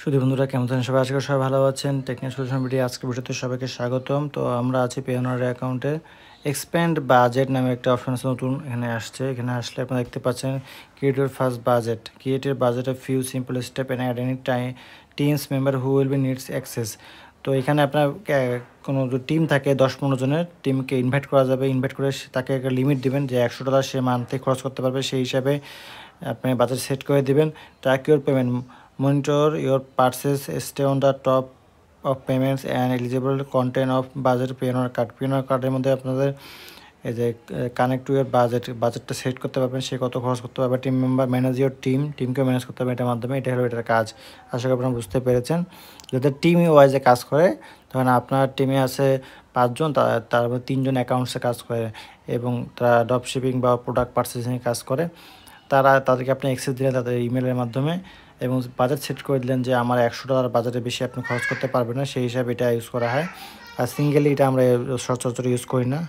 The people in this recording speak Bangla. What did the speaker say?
সুধী বন্ধুরা কেমন আছেন সবাই? আশা করি সবাই ভালো আছেন। টেকনিক্যাল সলিউশন ভিডিও আজকের ভিডিওতে সবাইকে স্বাগতম। তো আমরা আছি পেওনার অ্যাকাউন্টে এক্সপ্যান্ড বাজেট নামে একটা অপশন আছে নতুন, এখানে আসছে। এখানে আসলে আপনারা দেখতে পাচ্ছেন create your first budget, create your budget of few simple step and at any teams member who will be needs access. তো এখানে আপনার কোনো টিম থাকে 10-15 জনের, টিমকে ইনভাইট করা যাবে। ইনভাইট করে তাকে একটা লিমিট দিবেন যে $100 সে মান্থলি খরচ করতে পারবে, সেই হিসাবে আপনি বাজেট সেট করে দিবেন। Track your payment, monitor your purchase, stay on the top of payments and eligible content of budget Payoneer card. Payoneer কার্ডের মধ্যে আপনাদের এই যে কানেক্ট টু ইয়ার বাজেটটা সেট করতে পারবেন, সে কত খরচ করতে পারবে। টিম মেম্বার ম্যানেজ ইউর টিমকেও ম্যানেজ করতে পারবেন এটার মাধ্যমে। এটা হলো এটার কাজ। আশা করি আপনারা বুঝতে পেরেছেন। যাদের টিম ওয়াইজে কাজ করে, ধরেন আপনার টিমে আছে 5 জন, তার মধ্যে 3 জন অ্যাকাউন্টসে কাজ করে এবং তারা ড্রপ শিপিং বা প্রোডাক্ট পারচেসিংয়ে কাজ করে। তাদেরকে আপনি অ্যাক্সেস দিলেন তাদের ইমেলের মাধ্যমে এবং বাজেট সেট করে দিলেন যে আমার $100 বাজেটের বেশি আপনি খরচ করতে পারবেন না, সেই হিসাবে এটা ইউজ করা হয়। আর সিঙ্গেলি এটা আমরা সচরাচর ইউজ করি না।